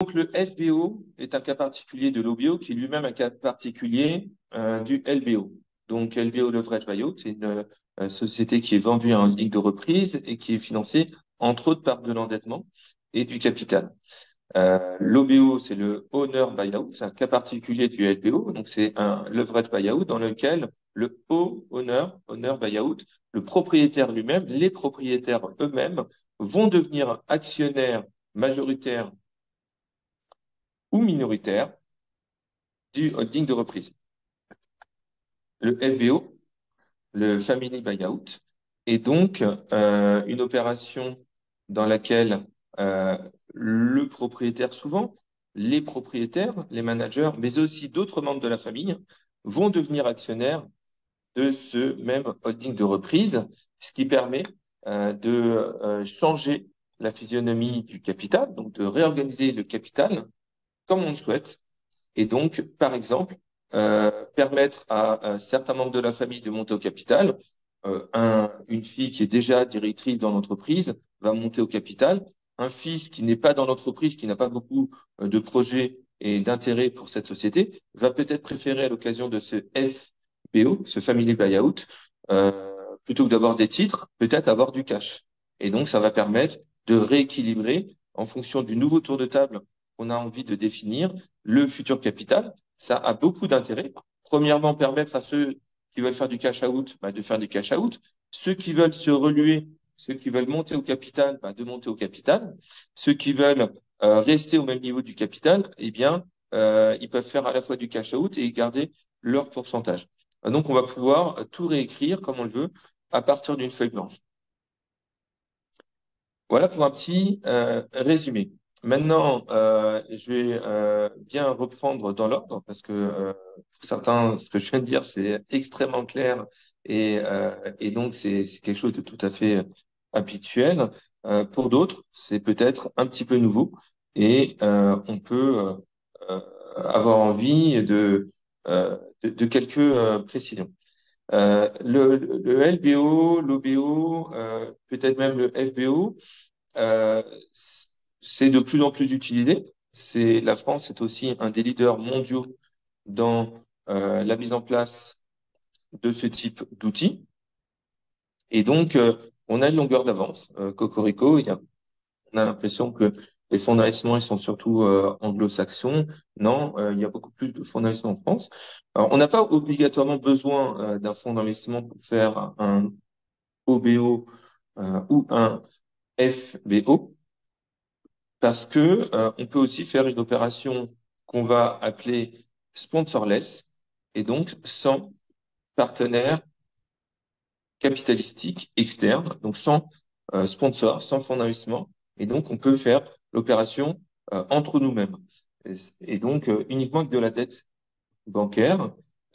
Donc, le FBO est un cas particulier de l'OBO qui est lui-même un cas particulier du LBO. Donc, LBO Leverage Buyout, c'est une société qui est vendue à un holding de reprise et qui est financée, entre autres, par de l'endettement et du capital. L'OBO, c'est le Owner Buyout, c'est un cas particulier du LBO. Donc, c'est un Leverage Buyout dans lequel le Owner Buyout, le propriétaire lui-même, les propriétaires eux-mêmes vont devenir actionnaires majoritaires ou minoritaire du holding de reprise. Le FBO, le Family Buyout, est donc une opération dans laquelle le propriétaire, souvent, les propriétaires, les managers, mais aussi d'autres membres de la famille, vont devenir actionnaires de ce même holding de reprise, ce qui permet de changer la physionomie du capital, donc de réorganiser le capital comme on le souhaite. Et donc, par exemple, permettre à certains membres de la famille de monter au capital. Une fille qui est déjà directrice dans l'entreprise va monter au capital. Un fils qui n'est pas dans l'entreprise, qui n'a pas beaucoup de projets et d'intérêt pour cette société, va peut-être préférer à l'occasion de ce FBO, ce Family Buyout, plutôt que d'avoir des titres, peut-être avoir du cash. Et donc, ça va permettre de rééquilibrer en fonction du nouveau tour de table qu'on a envie de définir le futur capital. Ça a beaucoup d'intérêt. Premièrement, permettre à ceux qui veulent faire du cash out, de faire du cash out. Ceux qui veulent se reluer, ceux qui veulent monter au capital, de monter au capital. Ceux qui veulent rester au même niveau du capital, eh bien, ils peuvent faire à la fois du cash out et garder leur pourcentage. Donc, on va pouvoir tout réécrire comme on le veut à partir d'une feuille blanche. Voilà pour un petit résumé. Maintenant, je vais bien reprendre dans l'ordre parce que pour certains, ce que je viens de dire, c'est extrêmement clair et donc c'est quelque chose de tout à fait habituel. Pour d'autres, c'est peut-être un petit peu nouveau et on peut avoir envie de quelques précisions. Le LBO, l'OBO, peut-être même le FBO, euh, c'est de plus en plus utilisé. La France est aussi un des leaders mondiaux dans la mise en place de ce type d'outils. Et donc, on a une longueur d'avance. Cocorico, on a l'impression que les fonds d'investissement, ils sont surtout anglo-saxons. Non, il y a beaucoup plus de fonds d'investissement en France. Alors, on n'a pas obligatoirement besoin d'un fonds d'investissement pour faire un OBO ou un FBO. Parce que on peut aussi faire une opération qu'on va appeler sponsorless et donc sans partenaire capitalistique externe, donc sans sponsor, sans fonds d'investissement. Et donc, on peut faire l'opération entre nous-mêmes. Et donc, uniquement avec de la dette bancaire,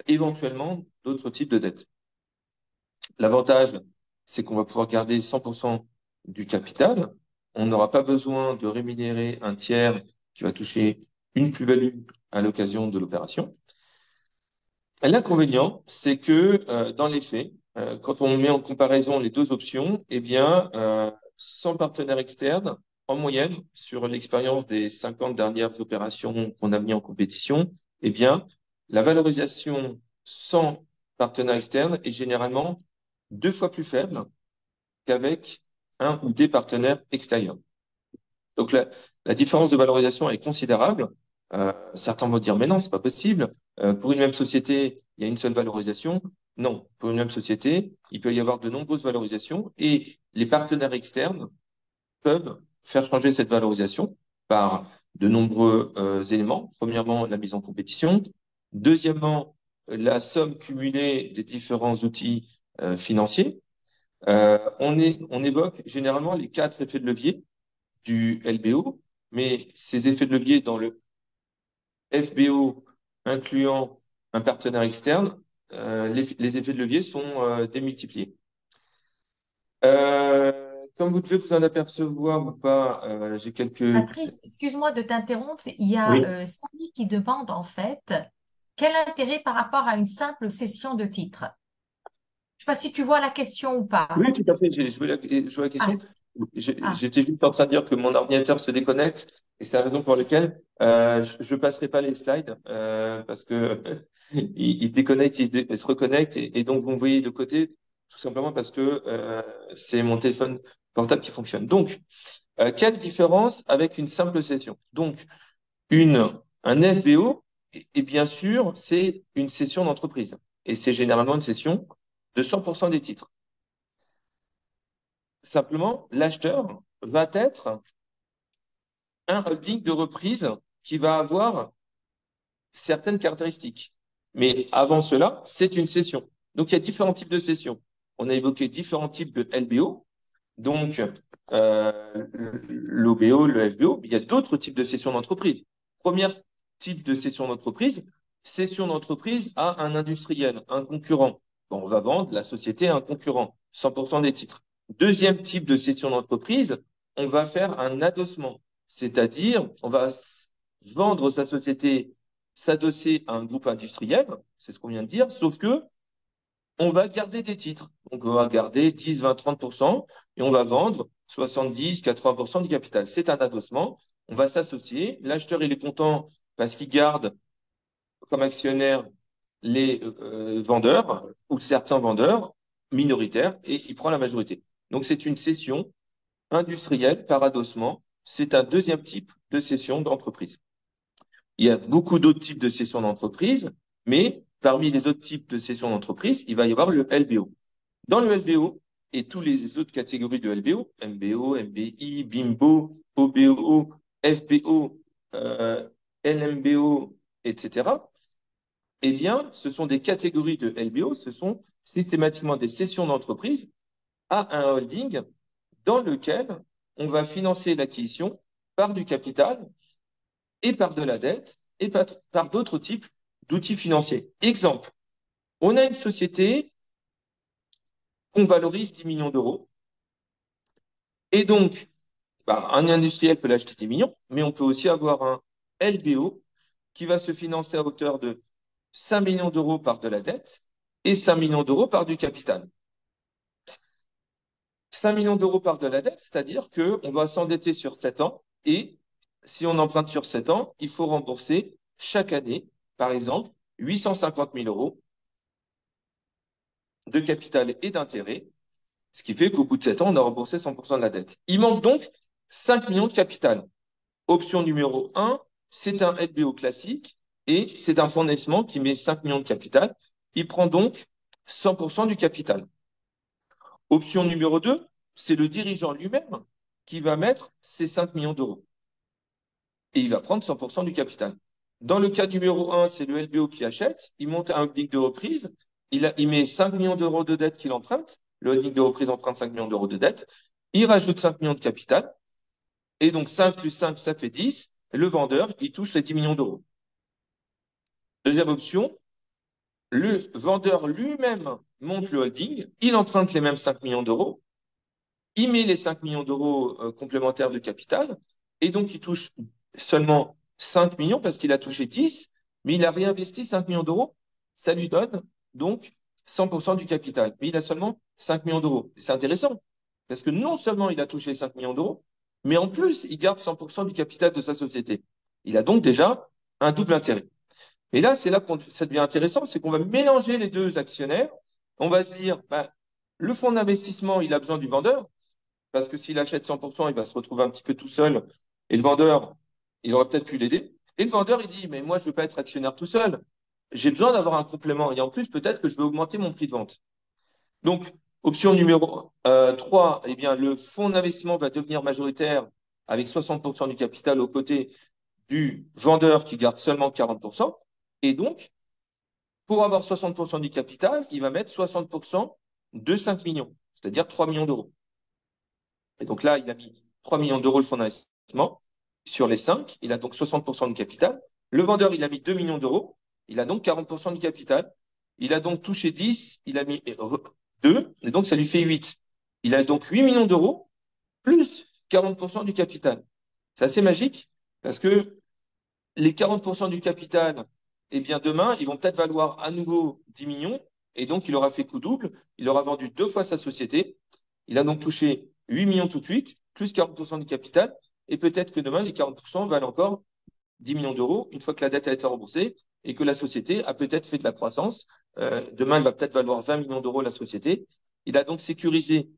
éventuellement d'autres types de dettes. L'avantage, c'est qu'on va pouvoir garder 100% du capital. On n'aura pas besoin de rémunérer un tiers qui va toucher une plus-value à l'occasion de l'opération. L'inconvénient, c'est que dans les faits, quand on met en comparaison les deux options, eh bien, sans partenaire externe, en moyenne, sur l'expérience des 50 dernières opérations qu'on a mis en compétition, eh bien, la valorisation sans partenaire externe est généralement 2 fois plus faible qu'avec un ou des partenaires extérieurs. Donc la différence de valorisation est considérable. Certains vont dire, mais non, c'est pas possible. Pour une même société, il y a une seule valorisation. Non, pour une même société, il peut y avoir de nombreuses valorisations et les partenaires externes peuvent faire changer cette valorisation par de nombreux éléments. Premièrement, la mise en compétition. Deuxièmement, la somme cumulée des différents outils financiers. On évoque généralement les 4 effets de levier du LBO, mais ces effets de levier dans le FBO incluant un partenaire externe, les effets de levier sont démultipliés. Comme vous devez vous en apercevoir ou pas, j'ai quelques... Patrice, excuse-moi de t'interrompre. Il y a Oui, Samy qui demande en fait quel intérêt par rapport à une simple cession de titre. Je ne sais pas si tu vois la question ou pas. oui, tout à fait, je vois la question. Ah. Ah, J'étais juste en train de dire que mon ordinateur se déconnecte et c'est la raison pour laquelle je passerai pas les slides parce que il déconnecte, il se reconnecte et donc vous me voyez de côté tout simplement parce que c'est mon téléphone portable qui fonctionne. Donc, quelle différence avec une simple session? Donc, un FBO, et bien sûr, c'est une session d'entreprise et c'est généralement une session de 100% des titres. Simplement, l'acheteur va être un holding de reprise qui va avoir certaines caractéristiques. Mais avant cela, c'est une session. Donc, il y a différents types de sessions. On a évoqué différents types de LBO, donc l'OBO, le FBO. Il y a d'autres types de sessions d'entreprise. Premier type de session d'entreprise à un industriel, un concurrent. Bon, on va vendre la société à un concurrent, 100% des titres. Deuxième type de session d'entreprise, on va faire un adossement, c'est-à-dire on va vendre sa société, s'adosser à un groupe industriel, c'est ce qu'on vient de dire, sauf que on va garder des titres. Donc, on va garder 10, 20, 30% et on va vendre 70, 80% du capital. C'est un adossement. On va s'associer. L'acheteur, il est content parce qu'il garde comme actionnaire les vendeurs ou certains vendeurs minoritaires et il prend la majorité. Donc, c'est une cession industrielle par adossement. C'est un deuxième type de cession d'entreprise. Il y a beaucoup d'autres types de cessions d'entreprise, mais parmi les autres types de cessions d'entreprise, il va y avoir le LBO. Dans le LBO et toutes les autres catégories de LBO, MBO, MBI, BIMBO, OBO, FBO, LMBO, etc., eh bien, ce sont des catégories de LBO, ce sont systématiquement des cessions d'entreprise à un holding dans lequel on va financer l'acquisition par du capital et par de la dette et par d'autres types d'outils financiers. Exemple, on a une société qu'on valorise 10 millions d'euros et donc bah, un industriel peut l'acheter 10 millions, mais on peut aussi avoir un LBO qui va se financer à hauteur de 5 millions d'euros par de la dette et 5 millions d'euros par du capital. 5 millions d'euros par de la dette, c'est-à-dire qu'on va s'endetter sur 7 ans et si on emprunte sur 7 ans, il faut rembourser chaque année, par exemple, 850 000 euros de capital et d'intérêt, ce qui fait qu'au bout de 7 ans, on a remboursé 100% de la dette. Il manque donc 5 millions de capital. Option numéro 1, c'est un LBO classique et c'est un fonds d'investissement qui met 5 millions de capital. Il prend donc 100% du capital. Option numéro 2, c'est le dirigeant lui-même qui va mettre ses 5 millions d'euros et il va prendre 100% du capital. Dans le cas numéro 1, c'est le LBO qui achète, il monte un holding de reprise, il met 5 millions d'euros de dette qu'il emprunte, le holding de reprise emprunte 5 millions d'euros de dette, il rajoute 5 millions de capital, et donc 5 plus 5, ça fait 10. Le vendeur, il touche les 10 millions d'euros. Deuxième option, le vendeur lui-même monte le holding, il emprunte les mêmes 5 millions d'euros, il met les 5 millions d'euros complémentaires de capital, et donc il touche seulement 5 millions parce qu'il a touché 10, mais il a réinvesti 5 millions d'euros. Ça lui donne donc 100% du capital. Mais il a seulement 5 millions d'euros. C'est intéressant parce que non seulement il a touché 5 millions d'euros, mais en plus, il garde 100% du capital de sa société. Il a donc déjà un double intérêt. Et là, c'est là que ça devient intéressant, c'est qu'on va mélanger les deux actionnaires. On va se dire, ben, le fonds d'investissement, il a besoin du vendeur, parce que s'il achète 100%, il va se retrouver un petit peu tout seul. Et le vendeur, il aurait peut-être pu l'aider. Et le vendeur, il dit, mais moi, je ne veux pas être actionnaire tout seul. J'ai besoin d'avoir un complément. Et en plus, peut-être que je vais augmenter mon prix de vente. Donc, option numéro 3, eh bien, le fonds d'investissement va devenir majoritaire avec 60% du capital aux côtés du vendeur qui garde seulement 40%. Et donc, pour avoir 60% du capital, il va mettre 60% de 5 millions, c'est-à-dire 3 millions d'euros. Et donc là, il a mis 3 millions d'euros le fonds d'investissement sur les 5. Il a donc 60% du capital. Le vendeur, il a mis 2 millions d'euros. Il a donc 40% du capital. Il a donc touché 10. Il a mis 2. Et donc, ça lui fait 8. Il a donc 8 millions d'euros plus 40% du capital. C'est assez magique parce que les 40% du capital, eh bien, demain, ils vont peut-être valoir à nouveau 10 millions. Et donc, il aura fait coup double. Il aura vendu deux fois sa société. Il a donc touché 8 millions tout de suite, plus 40% du capital, et peut-être que demain, les 40% valent encore 10 millions d'euros une fois que la dette a été remboursée et que la société a peut-être fait de la croissance. Demain, elle va peut-être valoir 20 millions d'euros la société. Il a donc sécurisé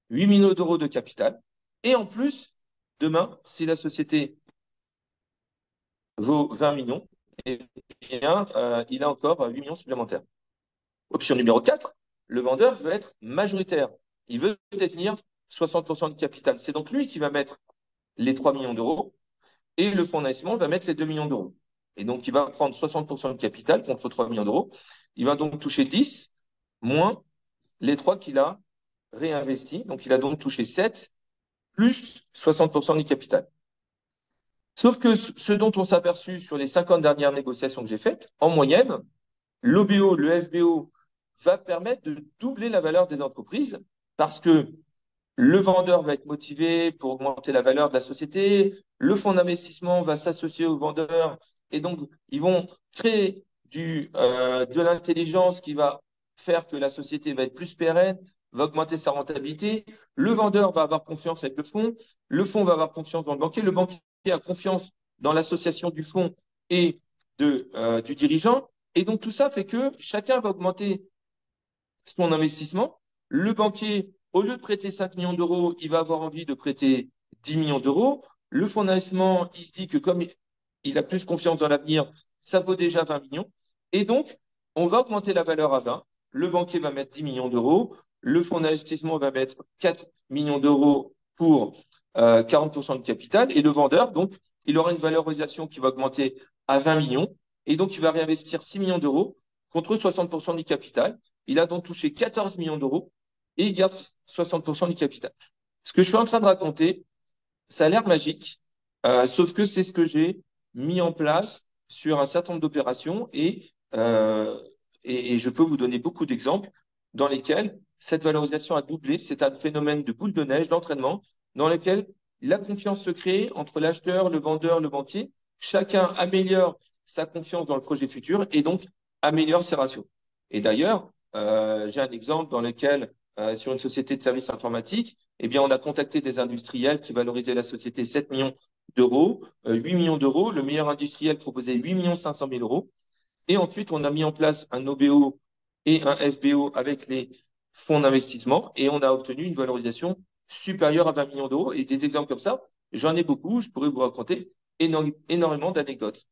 8 millions d'euros de capital. Et en plus, demain, si la société vaut 20 millions, eh bien, il a encore 8 millions supplémentaires. Option numéro 4, le vendeur veut être majoritaire. Il veut détenir 60% du capital. C'est donc lui qui va mettre les 3 millions d'euros et le fonds d'investissement va mettre les 2 millions d'euros. Et donc, il va prendre 60% de capital contre 3 millions d'euros. Il va donc toucher 10 moins les 3 qu'il a réinvestis. Donc, il a donc touché 7 plus 60% du capital. Sauf que ce dont on s'est aperçu sur les 50 dernières négociations que j'ai faites, en moyenne, l'OBO, le FBO va permettre de doubler la valeur des entreprises parce que le vendeur va être motivé pour augmenter la valeur de la société. Le fonds d'investissement va s'associer au vendeur. Et donc, ils vont créer de l'intelligence qui va faire que la société va être plus pérenne, va augmenter sa rentabilité. Le vendeur va avoir confiance avec le fonds. Le fonds va avoir confiance dans le banquier. Le banquier a confiance dans l'association du fonds et du dirigeant. Et donc, tout ça fait que chacun va augmenter son investissement. Le banquier, au lieu de prêter 5 millions d'euros, il va avoir envie de prêter 10 millions d'euros. Le fonds d'investissement, il se dit que comme il a plus confiance dans l'avenir, ça vaut déjà 20 millions. Et donc, on va augmenter la valeur à 20. Le banquier va mettre 10 millions d'euros. Le fonds d'investissement va mettre 4 millions d'euros pour 40% de capital. Et le vendeur, donc, il aura une valorisation qui va augmenter à 20 millions. Et donc, il va réinvestir 6 millions d'euros contre 60% du capital. Il a donc touché 14 millions d'euros et il garde 60% du capital. Ce que je suis en train de raconter, ça a l'air magique, sauf que c'est ce que j'ai mis en place sur un certain nombre d'opérations et je peux vous donner beaucoup d'exemples dans lesquels cette valorisation a doublé. C'est un phénomène de boule de neige, d'entraînement, dans lequel la confiance se crée entre l'acheteur, le vendeur, le banquier. Chacun améliore sa confiance dans le projet futur et donc améliore ses ratios. Et d'ailleurs, j'ai un exemple dans lequel, sur une société de services informatiques, eh bien, on a contacté des industriels qui valorisaient la société 7 millions d'euros, 8 millions d'euros. Le meilleur industriel proposait 8 500 000 euros. Et ensuite, on a mis en place un OBO et un FBO avec les fonds d'investissement et on a obtenu une valorisation supérieure à 20 millions d'euros. Et des exemples comme ça, j'en ai beaucoup. Je pourrais vous raconter énormément d'anecdotes.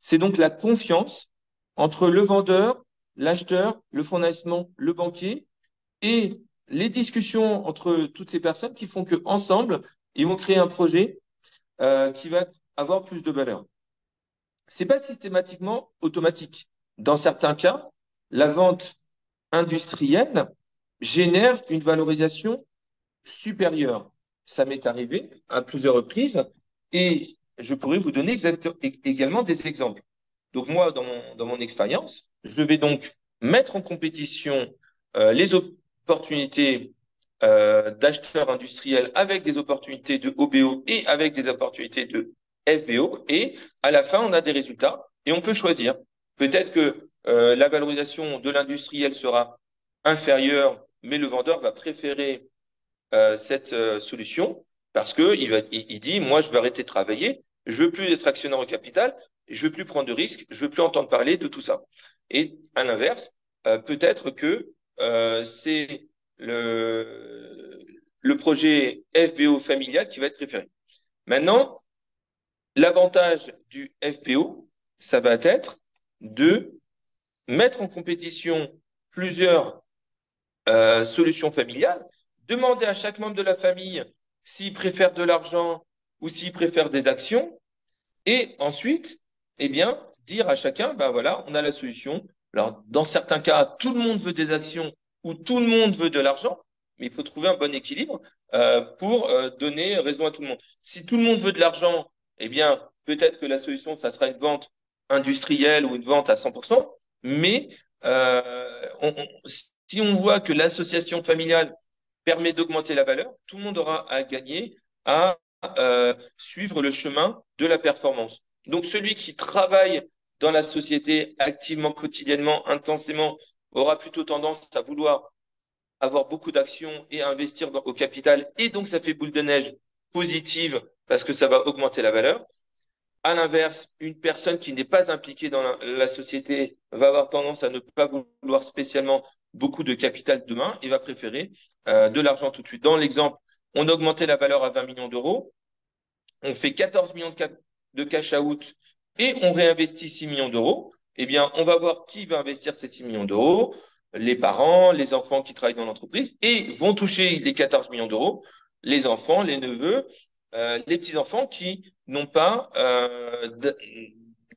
C'est donc la confiance entre le vendeur, l'acheteur, le fonds d'investissement, le banquier et les discussions entre toutes ces personnes qui font qu'ensemble, ils vont créer un projet qui va avoir plus de valeur. C'est pas systématiquement automatique. Dans certains cas, la vente industrielle génère une valorisation supérieure. Ça m'est arrivé à plusieurs reprises et je pourrais vous donner également des exemples. Donc moi, dans mon expérience, je vais donc mettre en compétition les opportunités d'acheteurs industriels avec des opportunités de OBO et avec des opportunités de FBO. Et à la fin, on a des résultats et on peut choisir. Peut-être que la valorisation de l'industriel sera inférieure, mais le vendeur va préférer cette solution parce que il dit, moi, je veux arrêter de travailler, je veux plus être actionnaire au capital, je veux plus prendre de risques, je veux plus entendre parler de tout ça. Et à l'inverse, peut-être que c'est le projet FBO familial qui va être préféré. Maintenant, l'avantage du FBO, ça va être de mettre en compétition plusieurs solution familiale, demander à chaque membre de la famille s'il préfère de l'argent ou s'il préfère des actions, et ensuite, eh bien, dire à chacun, ben voilà, on a la solution. Alors, dans certains cas, tout le monde veut des actions ou tout le monde veut de l'argent, mais il faut trouver un bon équilibre pour donner raison à tout le monde. Si tout le monde veut de l'argent, eh bien, peut-être que la solution, ça sera une vente industrielle ou une vente à 100%, mais si on voit que l'association familiale permet d'augmenter la valeur, tout le monde aura à gagner à suivre le chemin de la performance. Donc celui qui travaille dans la société activement, quotidiennement, intensément, aura plutôt tendance à vouloir avoir beaucoup d'actions et investir au capital. Et donc, ça fait boule de neige positive parce que ça va augmenter la valeur. À l'inverse, une personne qui n'est pas impliquée dans la société va avoir tendance à ne pas vouloir spécialement beaucoup de capital demain et va préférer de l'argent tout de suite. Dans l'exemple, on a augmenté la valeur à 20 millions d'euros, on fait 14 millions de cash out et on réinvestit 6 millions d'euros. Eh bien, on va voir qui va investir ces 6 millions d'euros, les parents, les enfants qui travaillent dans l'entreprise et vont toucher les 14 millions d'euros, les enfants, les neveux, les petits-enfants qui n'ont pas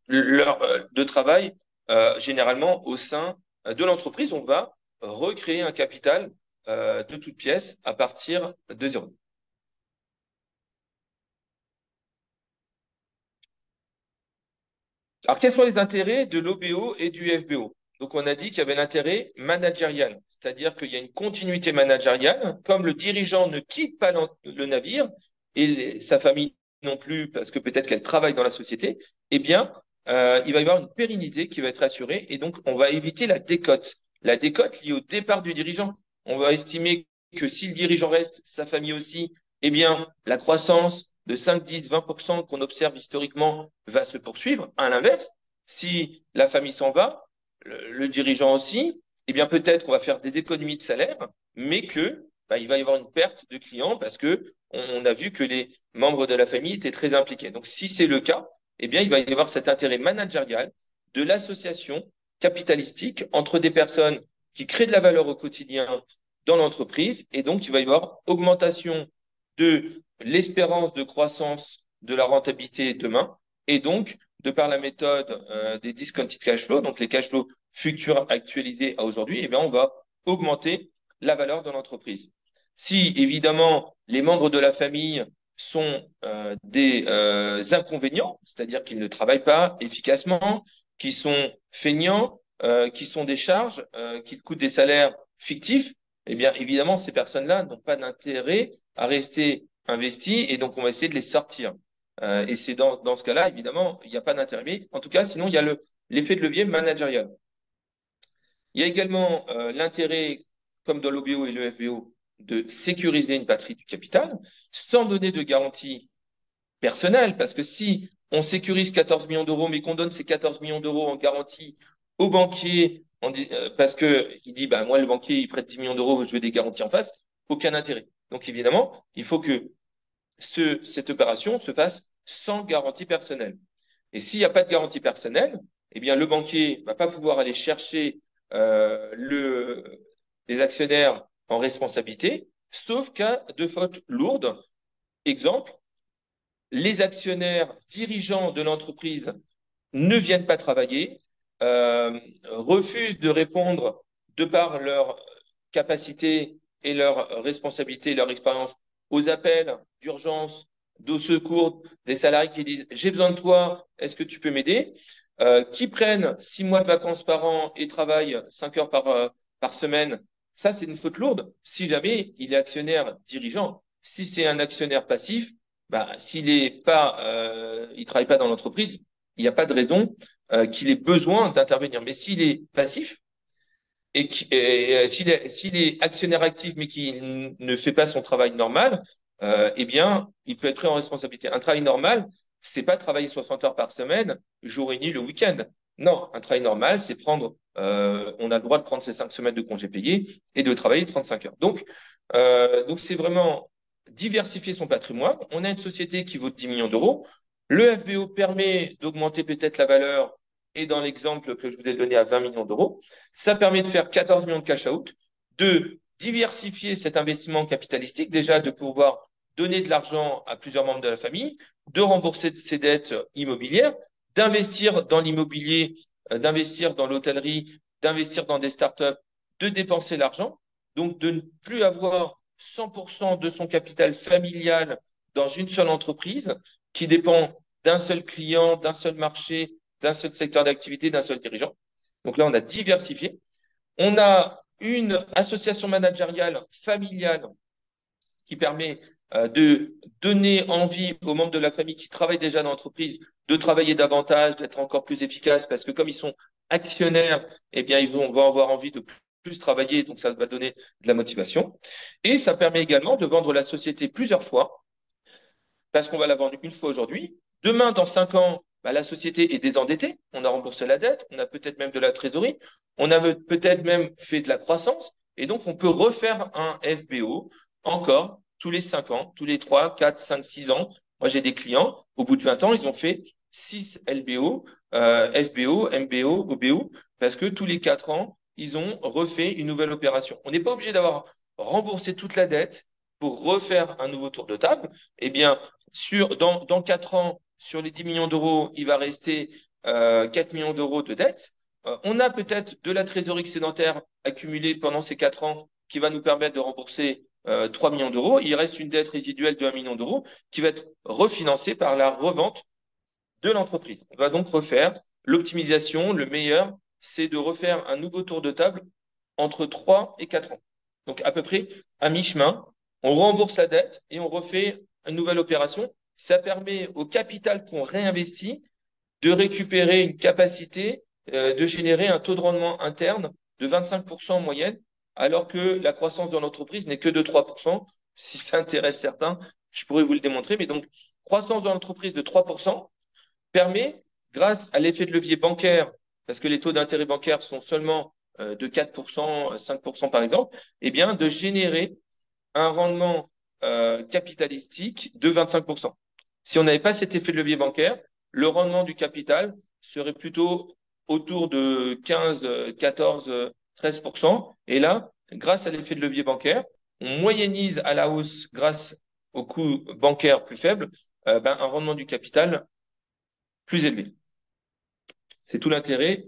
de travail généralement au sein de l'entreprise. On va recréer un capital de toutes pièces à partir de zéro. Alors, quels sont les intérêts de l'OBO et du FBO? Donc, on a dit qu'il y avait l'intérêt managérial, c'est-à-dire qu'il y a une continuité managériale, comme le dirigeant ne quitte pas le navire et sa famille non plus, parce que peut-être qu'elle travaille dans la société, eh bien, il va y avoir une pérennité qui va être assurée et donc on va éviter la décote. La décote liée au départ du dirigeant. On va estimer que si le dirigeant reste, sa famille aussi, eh bien, la croissance de 5, 10, 20% qu'on observe historiquement va se poursuivre. À l'inverse, si la famille s'en va, le dirigeant aussi, eh bien peut-être qu'on va faire des économies de salaire, mais que il va y avoir une perte de clients parce que on a vu que les membres de la famille étaient très impliqués. Donc si c'est le cas, eh bien il va y avoir cet intérêt managérial de l'association capitalistique entre des personnes qui créent de la valeur au quotidien dans l'entreprise et donc il va y avoir augmentation de l'espérance de croissance de la rentabilité demain. Et donc, de par la méthode des discounted cash flow, donc les cash flows futurs actualisés à aujourd'hui, eh bien, on va augmenter la valeur de l'entreprise. Si, évidemment, les membres de la famille sont des inconvénients, c'est-à-dire qu'ils ne travaillent pas efficacement, qui sont feignants, qui sont des charges, qui coûtent des salaires fictifs, eh bien, évidemment, ces personnes-là n'ont pas d'intérêt à rester investis et donc on va essayer de les sortir. Et c'est dans ce cas-là, évidemment, il n'y a pas d'intérêt. Mais en tout cas, sinon, il y a l'effet de levier managérial. Il y a également l'intérêt, comme dans l'OBO et le FBO, de sécuriser une patrie du capital sans donner de garantie personnelle. Parce que si on sécurise 14 millions d'euros, mais qu'on donne ces 14 millions d'euros en garantie au banquier, parce qu'il dit, bah, moi, le banquier, il prête 10 millions d'euros, je veux des garanties en face, aucun intérêt. Donc, évidemment, il faut que cette opération se fasse sans garantie personnelle. Et s'il n'y a pas de garantie personnelle, eh bien, le banquier ne va pas pouvoir aller chercher les actionnaires en responsabilité, sauf cas de faute lourde. Exemple, les actionnaires dirigeants de l'entreprise ne viennent pas travailler, refusent de répondre de par leur capacité et leur responsabilité, leur expérience aux appels d'urgence, de secours des salariés qui disent j'ai besoin de toi, est-ce que tu peux m'aider? Qui prennent 6 mois de vacances par an et travaillent 5 heures par semaine, ça c'est une faute lourde. Si jamais il est actionnaire dirigeant, si c'est un actionnaire passif, bah, s'il est pas, il travaille pas dans l'entreprise, il n'y a pas de raison qu'il ait besoin d'intervenir. Mais s'il est passif et s'il est actionnaire actif mais qui ne fait pas son travail normal, eh bien, il peut être pris en responsabilité. Un travail normal, c'est pas travailler 60 heures par semaine, jour et nuit le week-end. Non, un travail normal, c'est prendre, on a le droit de prendre ses 5 semaines de congés payés et de travailler 35 heures. Donc c'est vraiment diversifier son patrimoine. On a une société qui vaut 10 millions d'euros. Le FBO permet d'augmenter peut-être la valeur et dans l'exemple que je vous ai donné à 20 millions d'euros, ça permet de faire 14 millions de cash out, de diversifier cet investissement capitalistique, déjà de pouvoir donner de l'argent à plusieurs membres de la famille, de rembourser ses dettes immobilières, d'investir dans l'immobilier, d'investir dans l'hôtellerie, d'investir dans des startups, de dépenser l'argent, donc de ne plus avoir 100% de son capital familial dans une seule entreprise qui dépend d'un seul client, d'un seul marché, d'un seul secteur d'activité, d'un seul dirigeant. Donc là, on a diversifié. On a une association managériale familiale qui permet de donner envie aux membres de la famille qui travaillent déjà dans l'entreprise de travailler davantage, d'être encore plus efficaces, parce que comme ils sont actionnaires, eh bien, vont avoir envie de plus travailler, donc ça va donner de la motivation. Et ça permet également de vendre la société plusieurs fois, parce qu'on va la vendre une fois aujourd'hui. Demain, dans 5 ans, bah, la société est désendettée, on a remboursé la dette, on a peut-être même de la trésorerie, on a peut-être même fait de la croissance, et donc on peut refaire un FBO encore tous les 5 ans, tous les 3, 4, 5, 6 ans. Moi, j'ai des clients, au bout de 20 ans, ils ont fait 6 LBO, FBO, MBO, OBO, parce que tous les 4 ans, ils ont refait une nouvelle opération. On n'est pas obligé d'avoir remboursé toute la dette pour refaire un nouveau tour de table. Eh bien, dans 4 ans, sur les 10 millions d'euros, il va rester 4 millions d'euros de dette. On a peut-être de la trésorerie excédentaire accumulée pendant ces 4 ans qui va nous permettre de rembourser 3 millions d'euros. Il reste une dette résiduelle de 1 million d'euros qui va être refinancée par la revente de l'entreprise. On va donc refaire l'optimisation. Le meilleur, c'est de refaire un nouveau tour de table entre 3 et 4 ans. Donc à peu près à mi-chemin, on rembourse la dette et on refait une nouvelle opération. Ça permet au capital qu'on réinvestit de récupérer une capacité de générer un taux de rendement interne de 25% en moyenne, alors que la croissance de l'entreprise n'est que de 3%. Si ça intéresse certains, je pourrais vous le démontrer. Mais donc, croissance de l'entreprise de 3% permet, grâce à l'effet de levier bancaire, parce que les taux d'intérêt bancaires sont seulement de 4%, 5% par exemple, eh bien, de générer un rendement capitalistique de 25%. Si on n'avait pas cet effet de levier bancaire, le rendement du capital serait plutôt autour de 15, 14, 13%. Et là, grâce à l'effet de levier bancaire, on moyennise à la hausse grâce au coût bancaire plus faible, un rendement du capital plus élevé. C'est tout l'intérêt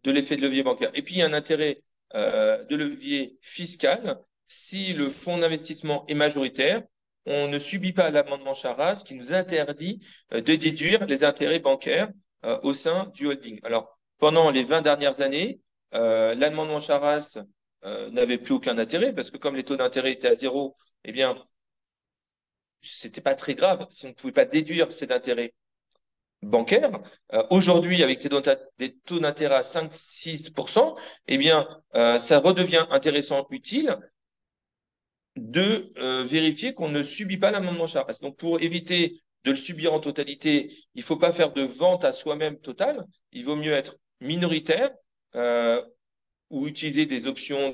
de l'effet de levier bancaire. Et puis, il y a un intérêt de levier fiscal. Si le fonds d'investissement est majoritaire, on ne subit pas l'amendement Charras qui nous interdit de déduire les intérêts bancaires au sein du holding. Alors, pendant les 20 dernières années, l'amendement Charras n'avait plus aucun intérêt parce que comme les taux d'intérêt étaient à zéro, eh bien, c'était pas très grave si on ne pouvait pas déduire cet intérêt bancaire. Aujourd'hui, avec des taux d'intérêt à 5-6%, eh bien, ça redevient intéressant, utile de vérifier qu'on ne subit pas l'amendement Charras. Donc, pour éviter de le subir en totalité, il ne faut pas faire de vente à soi-même totale. Il vaut mieux être minoritaire euh, ou utiliser des options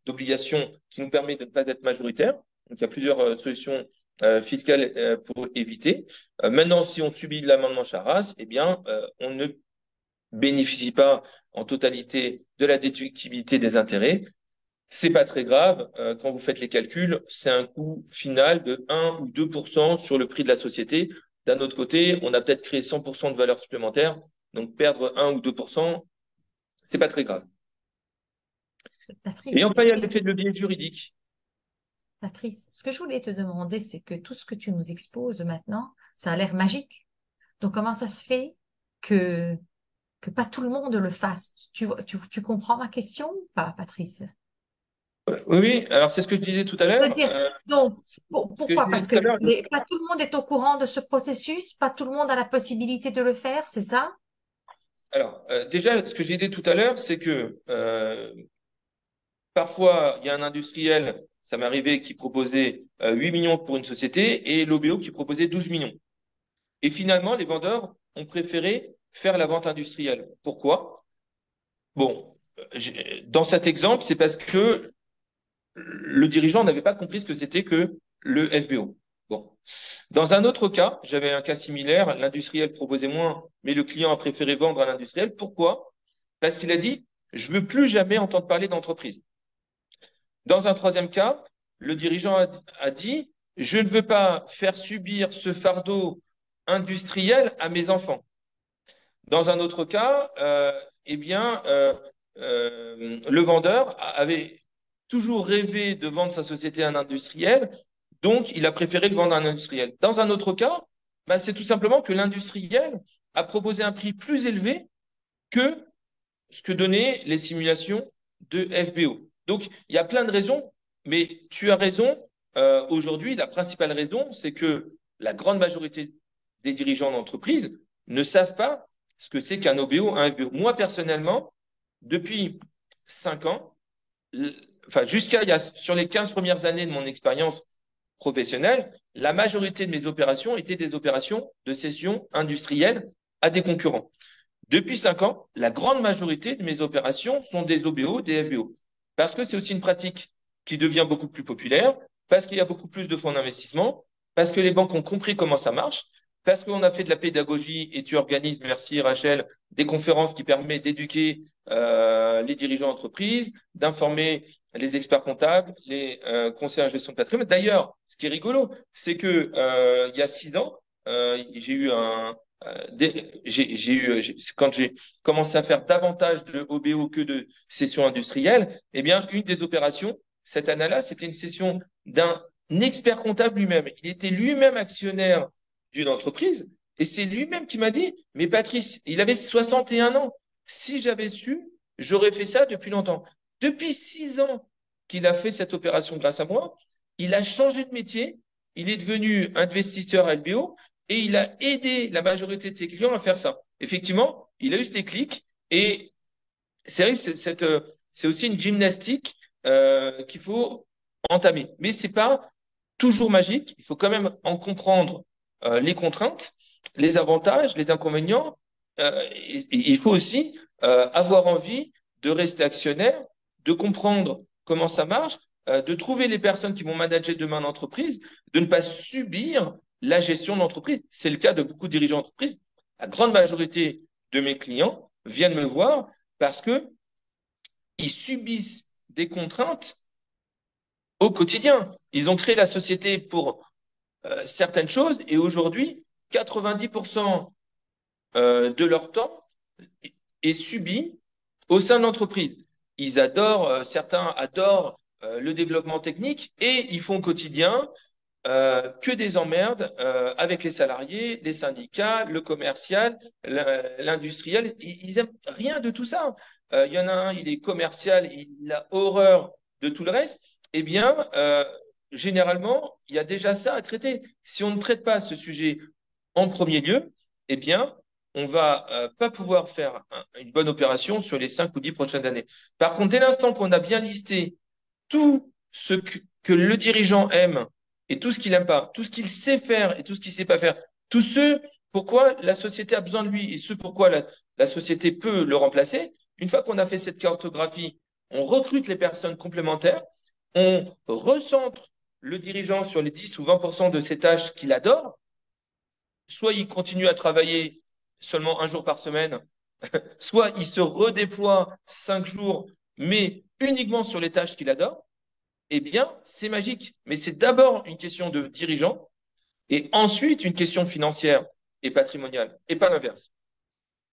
d'obligation qui nous permettent de ne pas être majoritaire. Donc, il y a plusieurs solutions fiscales pour éviter. Maintenant, si on subit l'amendement Charras, eh bien, on ne bénéficie pas en totalité de la déductibilité des intérêts. C'est pas très grave. Quand vous faites les calculs, c'est un coût final de 1 ou 2% sur le prix de la société. D'un autre côté, on a peut-être créé 100% de valeur supplémentaire. Donc, perdre 1 ou 2%, c'est pas très grave. Et Patrice, enfin, il y a l'effet de levier juridique. Patrice, ce que je voulais te demander, c'est que tout ce que tu nous exposes maintenant, ça a l'air magique. Donc, comment ça se fait que, que pas tout le monde le fasse? Tu comprends ma question ou pas, Patrice? Oui, oui, alors c'est ce que je disais tout à l'heure. C'est-à-dire, donc, Ce que je pourquoi? disais Parce tout que à l'heure, pas tout le monde est au courant de ce processus, pas tout le monde a la possibilité de le faire, c'est ça? alors déjà, ce que je disais tout à l'heure, c'est que parfois, il y a un industriel, ça m'est arrivé, qui proposait 8 millions pour une société et l'OBO qui proposait 12 millions. Et finalement, les vendeurs ont préféré faire la vente industrielle. Pourquoi? Bon, dans cet exemple, c'est parce que le dirigeant n'avait pas compris ce que c'était que le FBO. Bon. Dans un autre cas, j'avais un cas similaire, l'industriel proposait moins, mais le client a préféré vendre à l'industriel. Pourquoi? Parce qu'il a dit, je ne veux plus jamais entendre parler d'entreprise. Dans un troisième cas, le dirigeant a dit, je ne veux pas faire subir ce fardeau industriel à mes enfants. Dans un autre cas, eh bien, le vendeur avait toujours rêvé de vendre sa société à un industriel, donc il a préféré le vendre à un industriel. Dans un autre cas, bah, c'est tout simplement que l'industriel a proposé un prix plus élevé que ce que donnaient les simulations de FBO. Donc, il y a plein de raisons, mais tu as raison. Aujourd'hui, la principale raison, c'est que la grande majorité des dirigeants d'entreprise ne savent pas ce que c'est qu'un OBO, un FBO. Moi, personnellement, depuis 5 ans, enfin, sur les 15 premières années de mon expérience professionnelle, la majorité de mes opérations étaient des opérations de cession industrielle à des concurrents. Depuis 5 ans, la grande majorité de mes opérations sont des OBO, des LBO. Parce que c'est aussi une pratique qui devient beaucoup plus populaire, parce qu'il y a beaucoup plus de fonds d'investissement, parce que les banques ont compris comment ça marche, parce qu'on a fait de la pédagogie et tu organises, merci Rachel, des conférences qui permettent d'éduquer les dirigeants d'entreprise, d'informer les experts comptables, les conseillers en gestion de patrimoine. D'ailleurs, ce qui est rigolo, c'est que il y a 6 ans, j'ai eu quand j'ai commencé à faire davantage de OBO que de sessions industrielles, eh bien, une des opérations, cette année-là, c'était une session d'un expert comptable lui-même. Il était lui-même actionnaire d'une entreprise et c'est lui-même qui m'a dit, mais Patrice, il avait 61 ans. Si j'avais su, j'aurais fait ça depuis longtemps. Depuis 6 ans qu'il a fait cette opération grâce à moi, il a changé de métier, il est devenu investisseur LBO et il a aidé la majorité de ses clients à faire ça. Effectivement, il a eu ce déclic et c'est vrai que c'est aussi une gymnastique qu'il faut entamer. Mais c'est pas toujours magique. Il faut quand même en comprendre les contraintes, les avantages, les inconvénients. Il faut aussi avoir envie de rester actionnaire, de comprendre comment ça marche, de trouver les personnes qui vont manager demain l'entreprise, de ne pas subir la gestion de l'entreprise. C'est le cas de beaucoup de dirigeants d'entreprise. La grande majorité de mes clients viennent me voir parce que ils subissent des contraintes au quotidien. Ils ont créé la société pour certaines choses et aujourd'hui, 90% de leur temps est subi au sein de l'entreprise. Certains adorent le développement technique et ils font au quotidien que des emmerdes avec les salariés, les syndicats, le commercial, l'industriel. Ils aiment rien de tout ça. Il y en a un, il est commercial, il a horreur de tout le reste. Eh bien, généralement, il y a déjà ça à traiter. Si on ne traite pas ce sujet en premier lieu, eh bien, on va pas pouvoir faire une bonne opération sur les 5 ou 10 prochaines années. Par contre, dès l'instant qu'on a bien listé tout ce que le dirigeant aime et tout ce qu'il n'aime pas, tout ce qu'il sait faire et tout ce qu'il ne sait pas faire, tout ce pourquoi la société a besoin de lui et ce pourquoi la société peut le remplacer, une fois qu'on a fait cette cartographie, on recrute les personnes complémentaires, on recentre le dirigeant sur les 10 ou 20% de ses tâches qu'il adore, soit il continue à travailler seulement un jour par semaine, soit il se redéploie 5 jours, mais uniquement sur les tâches qu'il adore, eh bien, c'est magique. Mais c'est d'abord une question de dirigeant et ensuite une question financière et patrimoniale, et pas l'inverse.